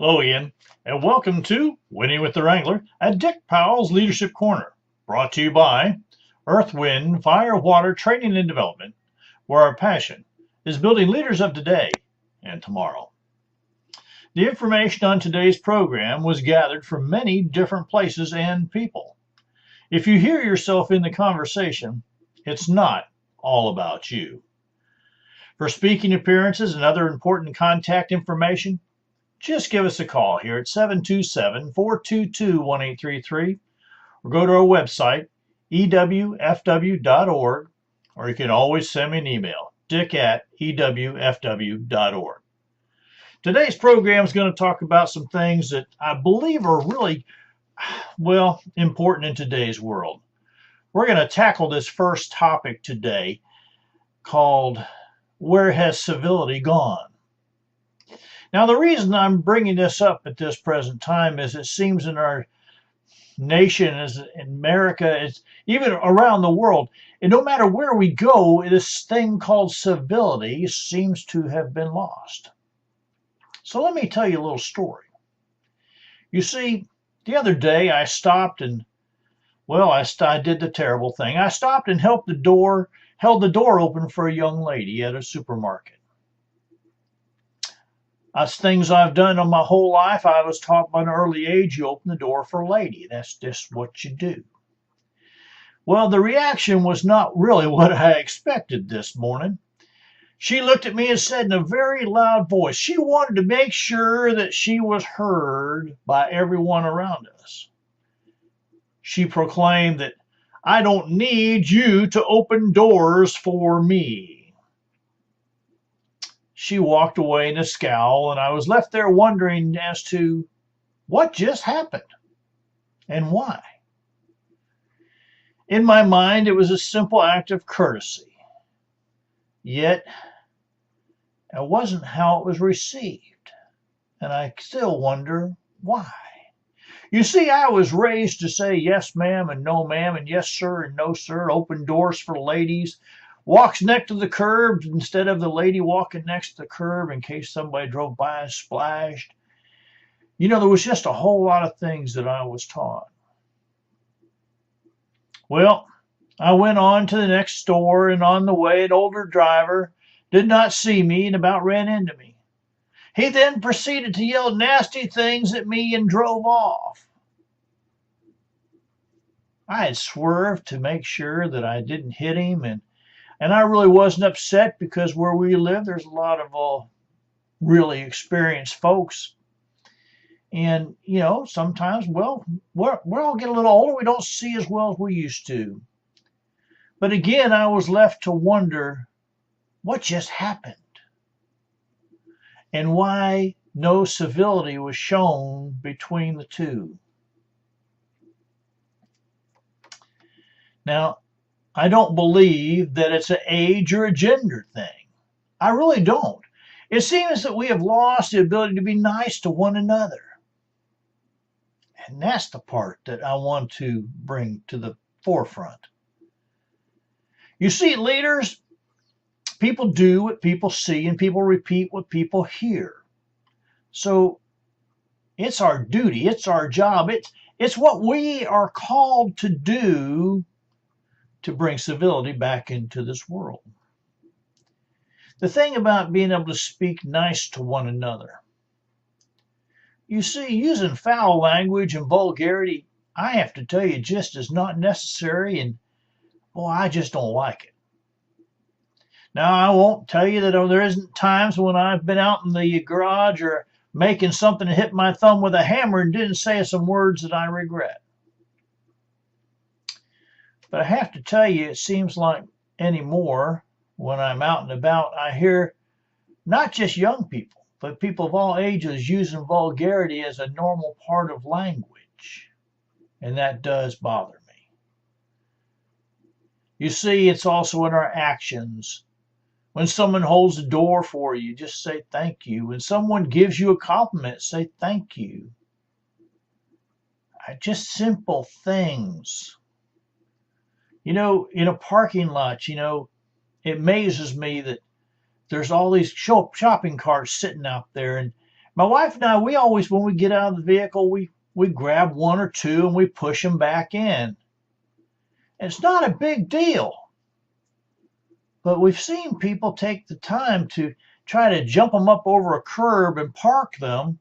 Hello, Ian, and welcome to Winning with the Wrangler at Dick Powell's Leadership Corner, brought to you by Earth, Wind, Fire, Water Training and Development, where our passion is building leaders of today and tomorrow. The information on today's program was gathered from many different places and people. If you hear yourself in the conversation, it's not all about you. For speaking appearances and other important contact information, just give us a call here at 727-422-1833 or go to our website, ewfw.org, or you can always send me an email, dick@ewfw.org. Today's program is going to talk about some things that I believe are really, important in today's world. We're going to tackle this first topic today called, Where Has Civility Gone? Now, the reason I'm bringing this up at this present time is it seems in our nation, as in America, it's even around the world, and no matter where we go, this thing called civility seems to have been lost. So let me tell you a little story. You see, the other day I stopped and, I did the terrible thing. I stopped and held the door open for a young lady at a supermarket. That's things I've done in my whole life. I was taught by an early age, you open the door for a lady. That's just what you do. Well, the reaction was not really what I expected this morning. She looked at me and said in a very loud voice, she wanted to make sure that she was heard by everyone around us. She proclaimed that I don't need you to open doors for me. She walked away in a scowl, and I was left there wondering as to what just happened and why. In my mind, it was a simple act of courtesy. Yet, it wasn't how it was received, and I still wonder why. You see, I was raised to say yes, ma'am, and no, ma'am, and yes, sir, and no, sir, open doors for ladies, walks next to the curb instead of the lady walking next to the curb in case somebody drove by and splashed. There was just a whole lot of things that I was taught. Well, I went on to the next store, and on the way, an older driver did not see me and about ran into me. He then proceeded to yell nasty things at me and drove off. I had swerved to make sure that I didn't hit him, and I really wasn't upset because where we live, there's a lot of really experienced folks. And, sometimes, we all get a little older. We don't see as well as we used to. But again, I was left to wonder what just happened and why no civility was shown between the two. Now, I don't believe that it's an age or a gender thing. I really don't. It seems that we have lost the ability to be nice to one another. And that's the part that I want to bring to the forefront. You see, leaders, people do what people see and people repeat what people hear. So it's our duty, it's our job, it's what we are called to do to bring civility back into this world. The thing about being able to speak nice to one another. You see, using foul language and vulgarity, I have to tell you, just is not necessary, and I just don't like it. Now, I won't tell you that there isn't times when I've been out in the garage or making something and hit my thumb with a hammer and didn't say some words that I regret. But I have to tell you, it seems like anymore, when I'm out and about, I hear not just young people, but people of all ages using vulgarity as a normal part of language. And that does bother me. You see, it's also in our actions. When someone holds the door for you, just say thank you. When someone gives you a compliment, say thank you. Just simple things. In a parking lot, it amazes me that there's all these shopping carts sitting out there, and My wife and I, we always, when we get out of the vehicle, we grab one or two and we push them back in. It's not a big deal, but we've seen people take the time to try to jump them up over a curb and park them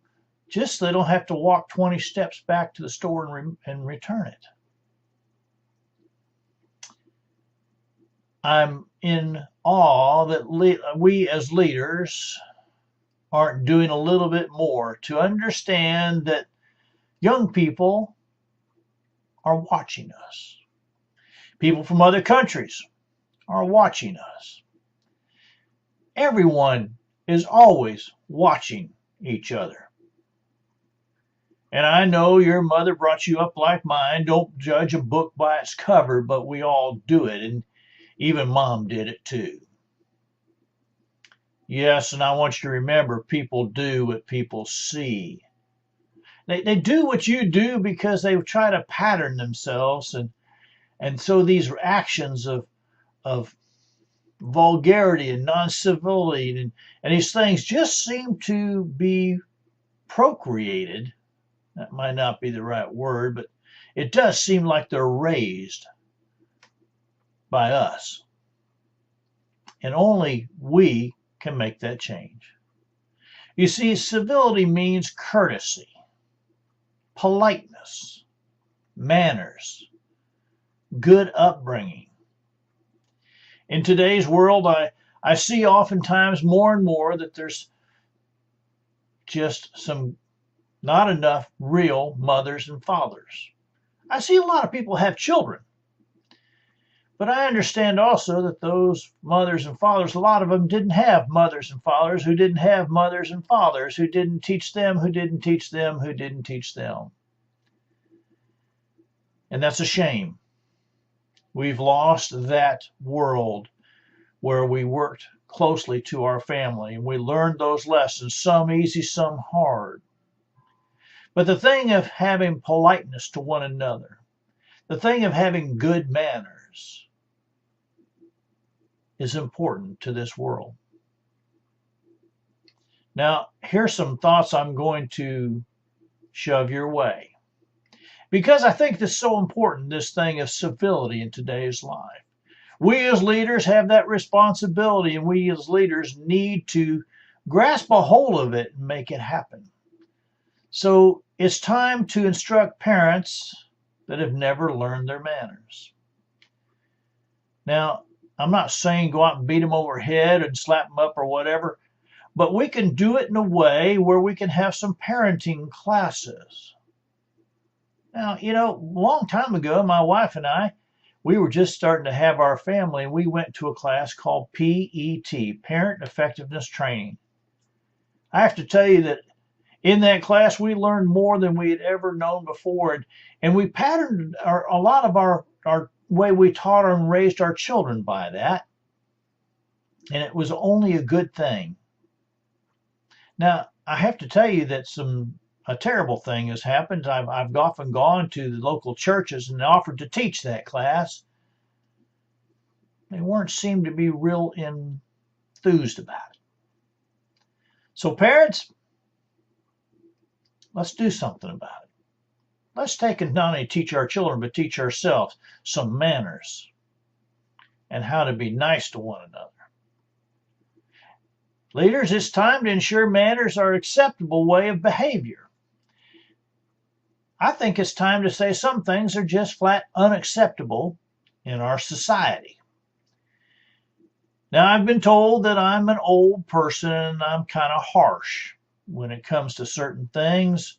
just so they don't have to walk 20 steps back to the store and return it. I'm in awe that we as leaders aren't doing a little bit more to understand that young people are watching us. People from other countries are watching us. Everyone is always watching each other. And I know your mother brought you up like mine. Don't judge a book by its cover, but we all do it. And even Mom did it too. Yes, and I want you to remember, people do what people see. They do what you do because they try to pattern themselves, and so these actions of vulgarity and non-civility and these things just seem to be procreated. That might not be the right word, but it does seem like they're raised by us. And only we can make that change. You see, civility means courtesy, politeness, manners, good upbringing. In today's world, I see oftentimes more and more that there's just not enough real mothers and fathers. I see a lot of people have children, but I understand also that those mothers and fathers, a lot of them didn't have mothers and fathers who didn't have mothers and fathers who didn't teach them, who didn't teach them, who didn't teach them. And that's a shame. We've lost that world where we worked closely to our family and we learned those lessons, some easy, some hard. But the thing of having politeness to one another, the thing of having good manners is important to this world. Now, here's some thoughts I'm going to shove your way, because I think this is so important, this thing of civility in today's life. We as leaders have that responsibility, and we as leaders need to grasp a hold of it and make it happen. So it's time to instruct parents that have never learned their manners. Now, I'm not saying go out and beat them over the head and slap them up or whatever, but we can do it in a way where we can have some parenting classes. Now, a long time ago, my wife and I, we were just starting to have our family, and we went to a class called PET, Parent Effectiveness Training. I have to tell you that in that class, we learned more than we had ever known before, and we patterned a lot of our way we taught and raised our children by that, and it was only a good thing. Now, I have to tell you that a terrible thing has happened. I've often gone to the local churches and offered to teach that class. They seemed to be real enthused about it. So parents, let's do something about it. Let's take and not only teach our children, but teach ourselves some manners and how to be nice to one another. Leaders, it's time to ensure manners are an acceptable way of behavior. I think it's time to say some things are just flat unacceptable in our society. Now, I've been told that I'm an old person and I'm kind of harsh when it comes to certain things.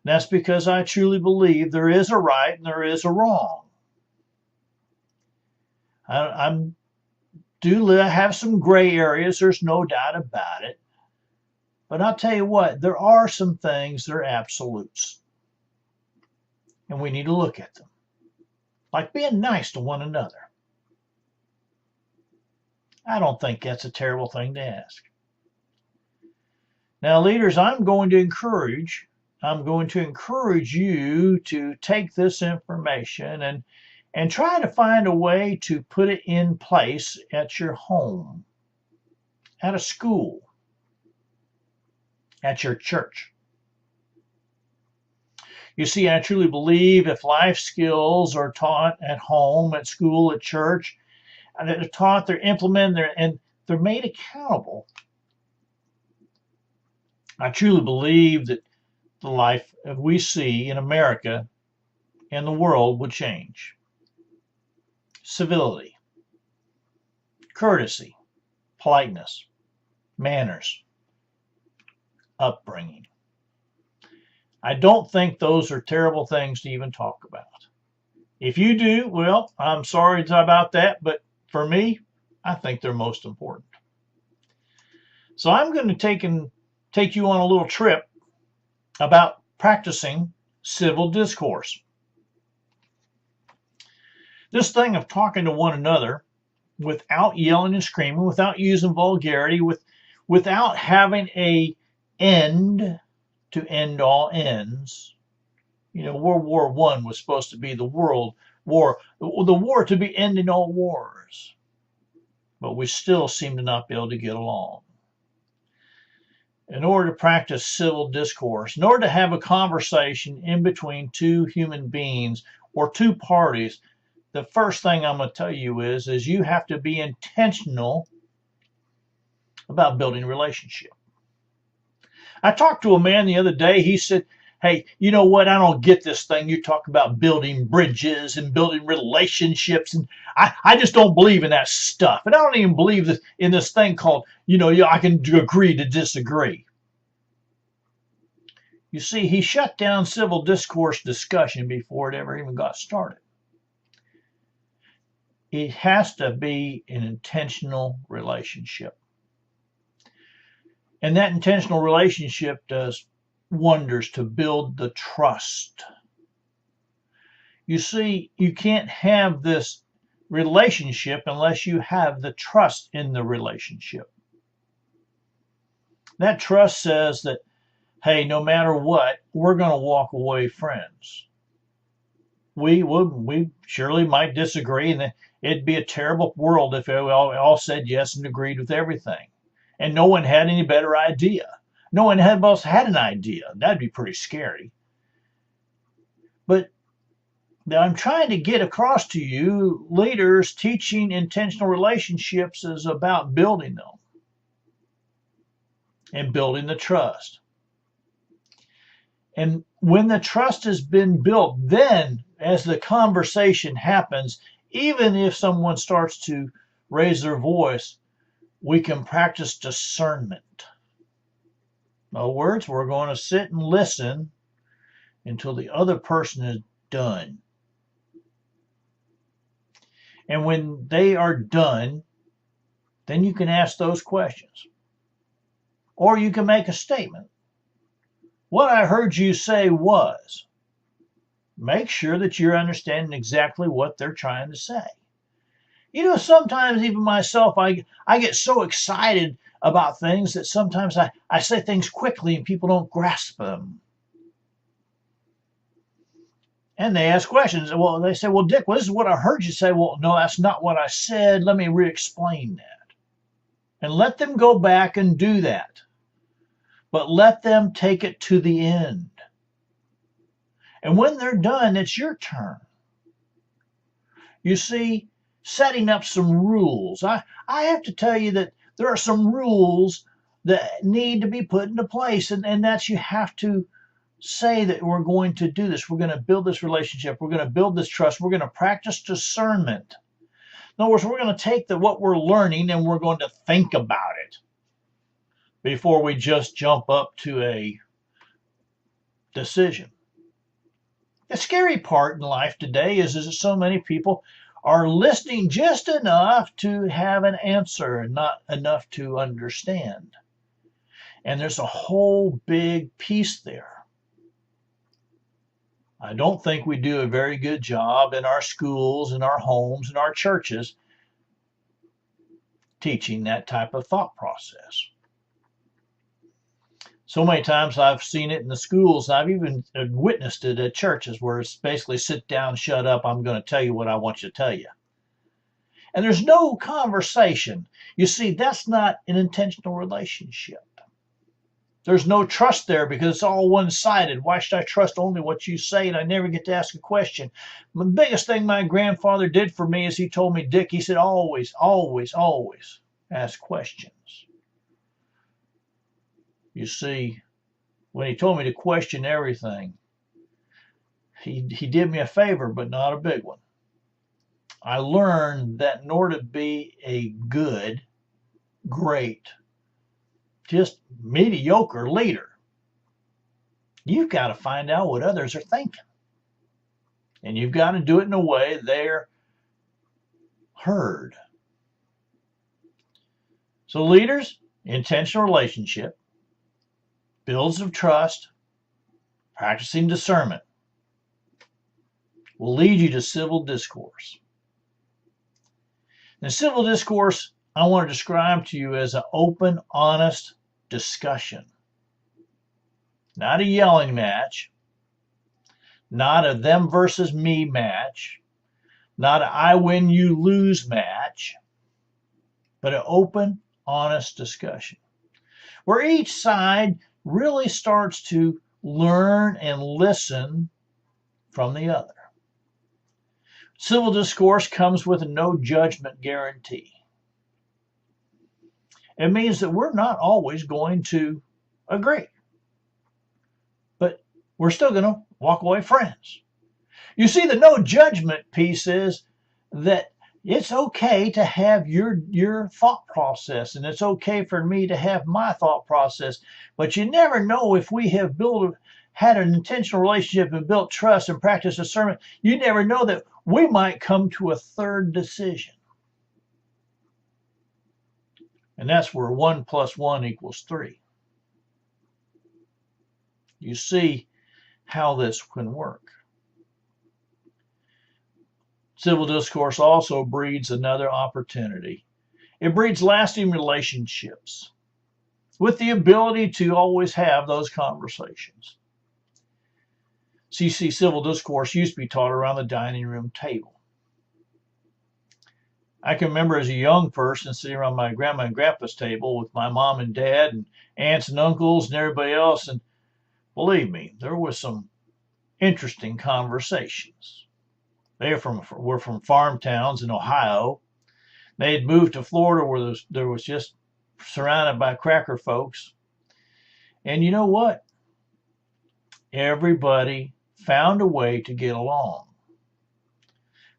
And that's because I truly believe there is a right and there is a wrong. I do have some gray areas, there's no doubt about it. But I'll tell you what, there are some things that are absolutes. And we need to look at them. Like being nice to one another. I don't think that's a terrible thing to ask. Now, leaders, I'm going to encourage you to take this information and try to find a way to put it in place at your home, at a school, at your church. You see, I truly believe if life skills are taught at home, at school, at church, and they're taught, they're implemented, and they're made accountable, I truly believe that the life that we see in America and the world would change. Civility, courtesy, politeness, manners, upbringing. I don't think those are terrible things to even talk about. If you do, well, I'm sorry about that, but for me, I think they're most important. So I'm going to take you on a little trip about practicing civil discourse. This thing of talking to one another without yelling and screaming, without using vulgarity, without having an end to end all ends. You know, World War I was supposed to be the world war, the war to be ending all wars. But we still seem to not be able to get along. In order to practice civil discourse, in order to have a conversation in between two human beings or two parties, the first thing I'm going to tell you is you have to be intentional about building a relationship. I talked to a man the other day. He said, hey, you know what? I don't get this thing. You talk about building bridges and building relationships. And I just don't believe in that stuff. And I don't even believe in this thing called, I can agree to disagree. You see, he shut down civil discourse discussion before it ever even got started. It has to be an intentional relationship. And that intentional relationship does wonders to build the trust. You see, you can't have this relationship unless you have the trust in the relationship. That trust says that, hey, no matter what, we're going to walk away friends. We surely might disagree, and it'd be a terrible world if we all said yes and agreed with everything. And no one had any better idea. No one else had an idea. That'd be pretty scary. But I'm trying to get across to you, leaders, teaching intentional relationships is about building them and building the trust. And when the trust has been built, then as the conversation happens, even if someone starts to raise their voice, we can practice discernment. In other words, we're going to sit and listen until the other person is done. And when they are done, then you can ask those questions. Or you can make a statement. What I heard you say was, make sure that you're understanding exactly what they're trying to say. Sometimes even myself, I get so excited about things that sometimes I say things quickly and people don't grasp them. And they ask questions. Well, they say, well, Dick, this is what I heard you say. Well, no, that's not what I said. Let me re-explain that. And let them go back and do that. But let them take it to the end. And when they're done, it's your turn. You see, setting up some rules. I have to tell you that there are some rules that need to be put into place, and that's you have to say that we're going to do this. We're going to build this relationship. We're going to build this trust. We're going to practice discernment. In other words, we're going to take what we're learning and we're going to think about it before we just jump up to a decision. The scary part in life today is that so many people are listening just enough to have an answer and not enough to understand. And there's a whole big piece there. I don't think we do a very good job in our schools, in our homes, in our churches teaching that type of thought process. So many times I've seen it in the schools. I've even witnessed it at churches where it's basically sit down, shut up, I'm going to tell you what I want you to tell you. And there's no conversation. You see, that's not an intentional relationship. There's no trust there because it's all one-sided. Why should I trust only what you say and I never get to ask a question? The biggest thing my grandfather did for me is he told me, Dick, he said, always, always, always ask questions. You see, when he told me to question everything, he did me a favor, but not a big one. I learned that in order to be a good, great, just mediocre leader, you've got to find out what others are thinking. And you've got to do it in a way they're heard. So leaders, intentional relationship, builds of trust, practicing discernment will lead you to civil discourse. And civil discourse, I want to describe to you as an open, honest discussion. Not a yelling match, not a them versus me match, not an I win, you lose match, but an open, honest discussion where each side really starts to learn and listen from the other. Civil discourse comes with a no judgment guarantee. It means that we're not always going to agree, but we're still going to walk away friends. You see, the no judgment piece is that it's okay to have your thought process, and it's okay for me to have my thought process, but you never know if we have had an intentional relationship and built trust and practiced discernment. You never know that we might come to a third decision. And that's where 1 + 1 = 3. You see how this can work. Civil discourse also breeds another opportunity. It breeds lasting relationships with the ability to always have those conversations. See, civil discourse used to be taught around the dining room table. I can remember as a young person sitting around my grandma and grandpa's table with my mom and dad and aunts and uncles and everybody else, and believe me, there was some interesting conversations. They were from farm towns in Ohio. They had moved to Florida where there was just surrounded by cracker folks. And you know what? Everybody found a way to get along.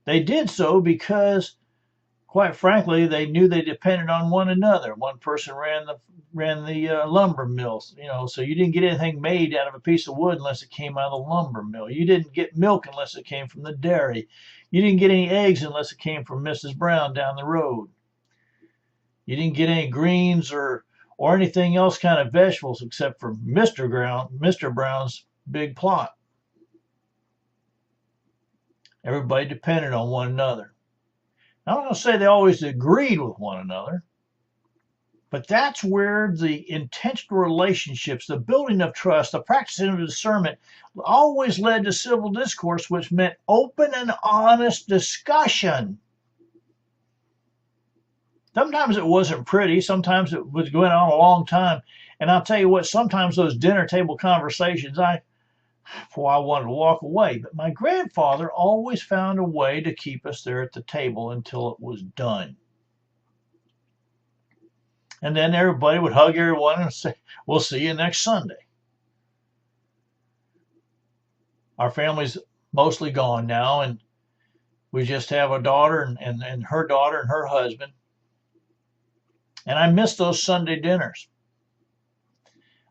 They did so because, quite frankly, they knew they depended on one another. One person ran the lumber mills, so you didn't get anything made out of a piece of wood unless it came out of the lumber mill. You didn't get milk unless it came from the dairy. You didn't get any eggs unless it came from Mrs. Brown down the road. You didn't get any greens or anything else kind of vegetables except for Mr. Brown's big plot. Everybody depended on one another. I'm not going to say they always agreed with one another, but that's where the intentional relationships, the building of trust, the practicing of discernment always led to civil discourse, which meant open and honest discussion. Sometimes it wasn't pretty. Sometimes it was going on a long time. And I'll tell you what, sometimes those dinner table conversations, I wanted to walk away. But my grandfather always found a way to keep us there at the table until it was done. And then everybody would hug everyone and say, we'll see you next Sunday. Our family's mostly gone now, and we just have a daughter and her daughter and her husband. And I miss those Sunday dinners.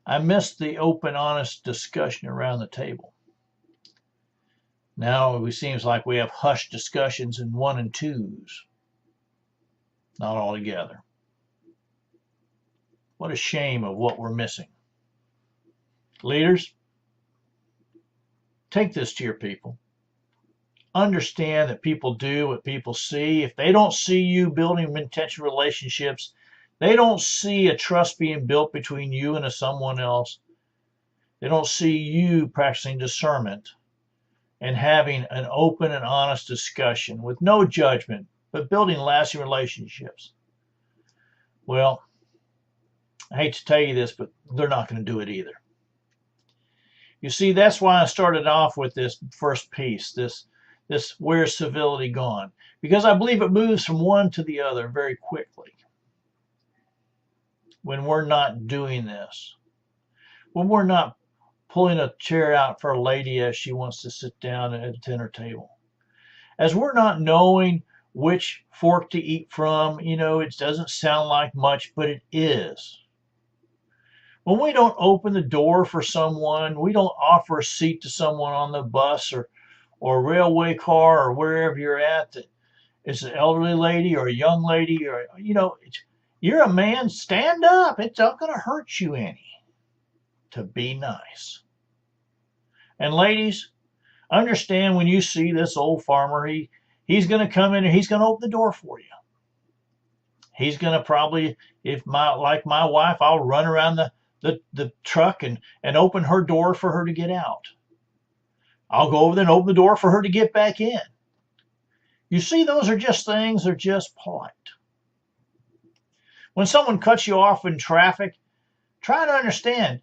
I miss the open, honest discussion around the table. Now it seems like we have hushed discussions in 1 and 2s. Not all together. What a shame of what we're missing. Leaders, take this to your people. Understand that people do what people see. If they don't see you building intentional relationships, they don't see a trust being built between you and someone else. They don't see you practicing discernment and having an open and honest discussion with no judgment, but building lasting relationships. Well, I hate to tell you this, but they're not going to do it either. You see, that's why I started off with this first piece, this where's civility gone? Because I believe it moves from one to the other very quickly when we're not doing this. When we're not pulling a chair out for a lady as she wants to sit down at a dinner table. As we're not knowing which fork to eat from, it doesn't sound like much, but it is. When we don't open the door for someone, we don't offer a seat to someone on the bus or railway car or wherever you're at, that it's an elderly lady or a young lady, or, you're a man, stand up. It's not going to hurt you any to be nice. And ladies, understand when you see this old farmer, he's going to come in and he's going to open the door for you. He's going to probably, like my wife, I'll run around the truck and open her door for her to get out. I'll go over there and open the door for her to get back in. You see, those are just things, they're just polite. When someone cuts you off in traffic, try to understand,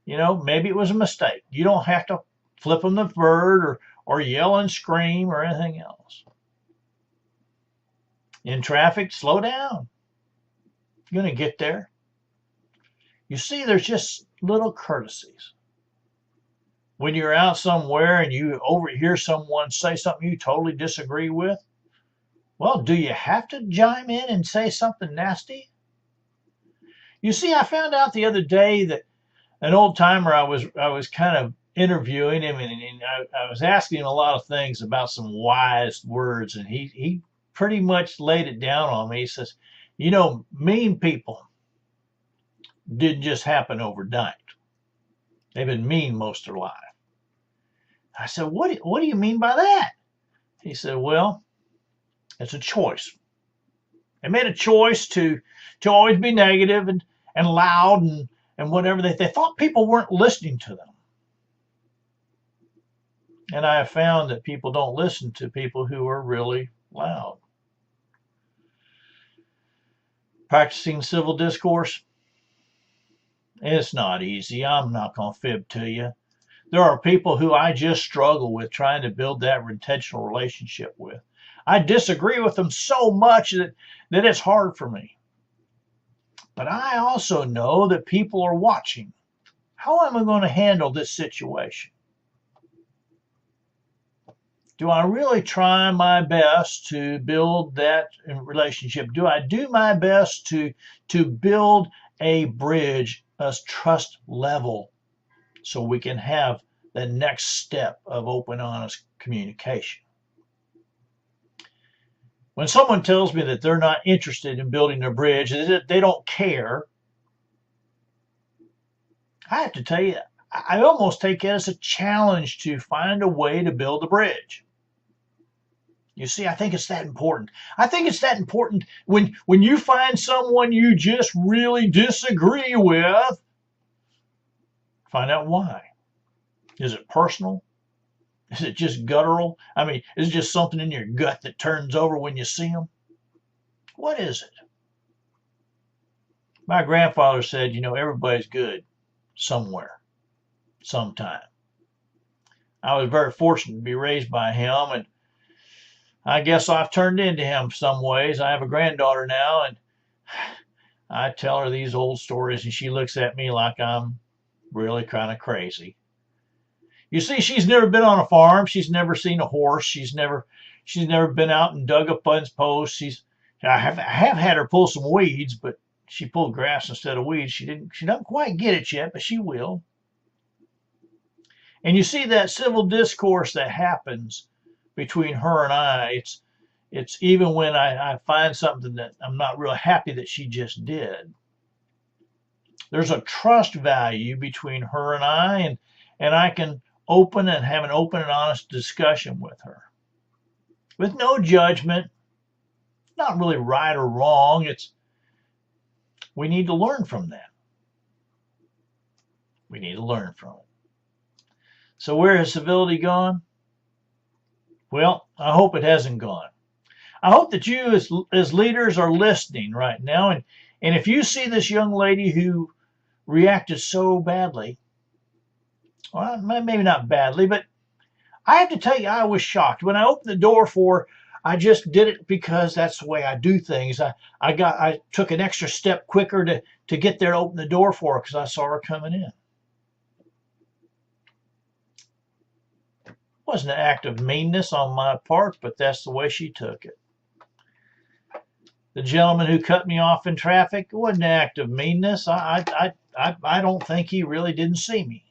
maybe it was a mistake. You don't have to flip them the bird or yell and scream or anything else. In traffic, slow down. You're going to get there. You see, there's just little courtesies. When you're out somewhere and you overhear someone say something you totally disagree with, well, do you have to chime in and say something nasty? You see, I found out the other day that an old timer I was kind of interviewing him, and I was asking him a lot of things about some wise words, and he pretty much laid it down on me. He says, mean people didn't just happen overnight. They've been mean most of their life. I said, what do you mean by that? He said, well, it's a choice. They made a choice to always be negative and loud and whatever. They thought people weren't listening to them. And I have found that people don't listen to people who are really loud. Practicing civil discourse, it's not easy. I'm not going to fib to you. There are people who I just struggle with trying to build that intentional relationship with. I disagree with them so much that it's hard for me. But I also know that people are watching. How am I going to handle this situation? Do I really try my best to build that relationship? Do I do my best to build a bridge, a trust level, so we can have the next step of open, honest communication? When someone tells me that they're not interested in building a bridge, that they don't care, I have to tell you, I almost take it as a challenge to find a way to build a bridge. You see, I think it's that important. I think it's that important when you find someone you just really disagree with, find out why. Is it personal? Is it just guttural? I mean, is it just something in your gut that turns over when you see them? What is it? My grandfather said, everybody's good somewhere, sometime. I was very fortunate to be raised by him, and I guess I've turned into him some ways. I have a granddaughter now, and I tell her these old stories, and she looks at me like I'm really kind of crazy. You see, she's never been on a farm. She's never seen a horse. She's never been out and dug a fence post. I have had her pull some weeds, but she pulled grass instead of weeds. She doesn't quite get it yet, but she will. And you see that civil discourse that happens between her and I. It's even when I find something that I'm not real happy that she just did. There's a trust value between her and I can open and have an open and honest discussion with her with no judgment. Not really right or wrong. We need to learn from that. We need to learn from it. So where has civility gone? Well, I hope it hasn't gone. I hope that you as leaders are listening right now And if you see this young lady who reacted so badly, well, maybe not badly, but I have to tell you, I was shocked. When I opened the door for her, I just did it because that's the way I do things. I took an extra step quicker to get there to open the door for her because I saw her coming in. It wasn't an act of meanness on my part, but that's the way she took it. The gentleman who cut me off in traffic, it wasn't an act of meanness. I don't think he really didn't see me.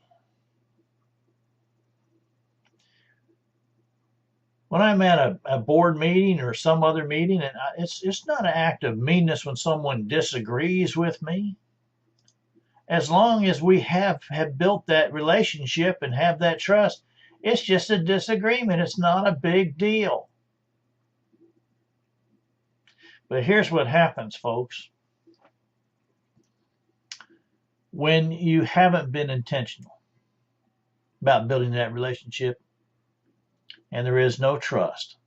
When I'm at a board meeting or some other meeting, and it's not an act of meanness when someone disagrees with me. As long as we have built that relationship and have that trust, it's just a disagreement. It's not a big deal. But here's what happens, folks. When you haven't been intentional about building that relationship and there is no trust,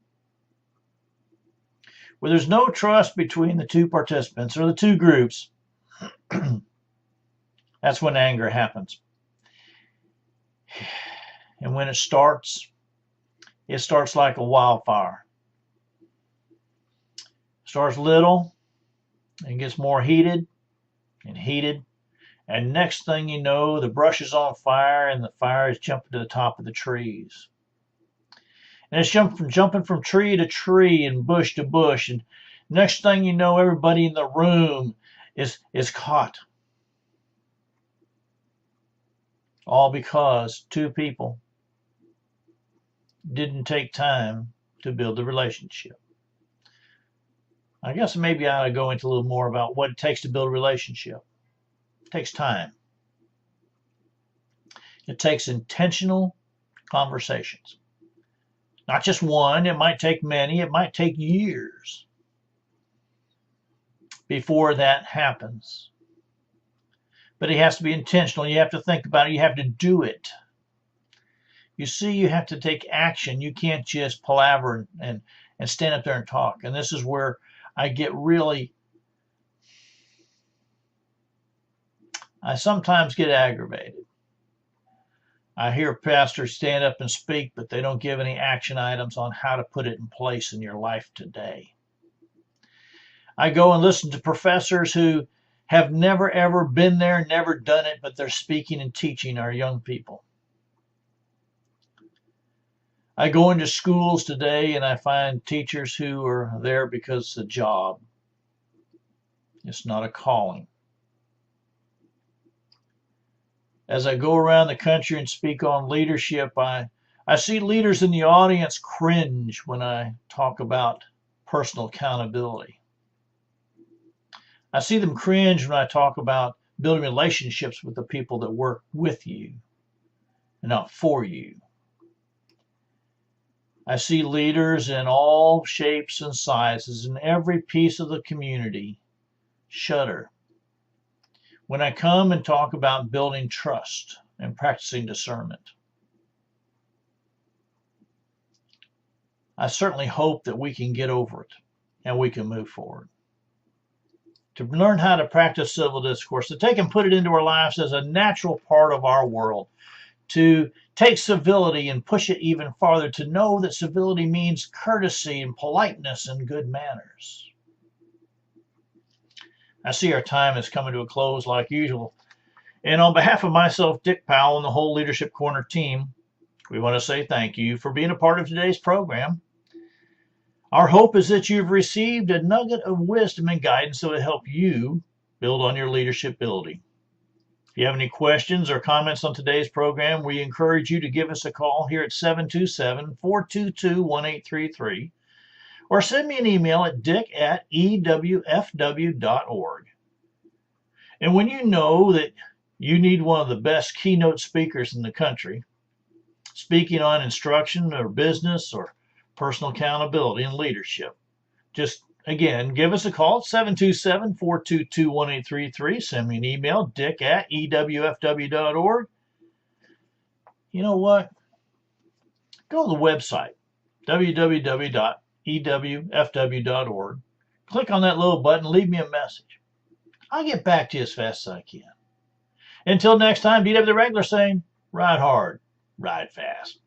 where there's no trust between the two participants or the two groups, that's when anger happens. And when it starts like a wildfire. Starts little and gets more heated and heated. And next thing you know, the brush is on fire and the fire is jumping to the top of the trees. And it's jumping from tree to tree and bush to bush. And next thing you know, everybody in the room is caught. All because two people didn't take time to build the relationship. I guess maybe I ought to go into a little more about what it takes to build a relationship. It takes time. It takes intentional conversations. Not just one, it might take many, it might take years before that happens. But it has to be intentional. You have to think about it. You have to do it. You see, you have to take action. You can't just palaver and stand up there and talk. And this is where I sometimes get aggravated. I hear pastors stand up and speak, but they don't give any action items on how to put it in place in your life today. I go and listen to professors who have never ever been there, never done it, but they're speaking and teaching our young people. I go into schools today and I find teachers who are there because it's a job. It's not a calling. As I go around the country and speak on leadership, I see leaders in the audience cringe when I talk about personal accountability. I see them cringe when I talk about building relationships with the people that work with you and not for you. I see leaders in all shapes and sizes in every piece of the community shudder when I come and talk about building trust and practicing discernment. I certainly hope that we can get over it and we can move forward. To learn how to practice civil discourse, to take and put it into our lives as a natural part of our world, to take civility and push it even farther, to know that civility means courtesy and politeness and good manners. I see our time is coming to a close like usual. And on behalf of myself, Dick Powell, and the whole Leadership Corner team, we want to say thank you for being a part of today's program. Our hope is that you've received a nugget of wisdom and guidance that will help you build on your leadership ability. If you have any questions or comments on today's program, we encourage you to give us a call here at 727-422-1833 or send me an email at dick@ewfw.org. And when you know that you need one of the best keynote speakers in the country, speaking on instruction or business or personal accountability and leadership, just again, give us a call at 727-422-1833. Send me an email, dick@ewfw.org. You know what? Go to the website, www.ewfw.org. Click on that little button, leave me a message. I'll get back to you as fast as I can. Until next time, DW the Regular saying, ride hard, ride fast.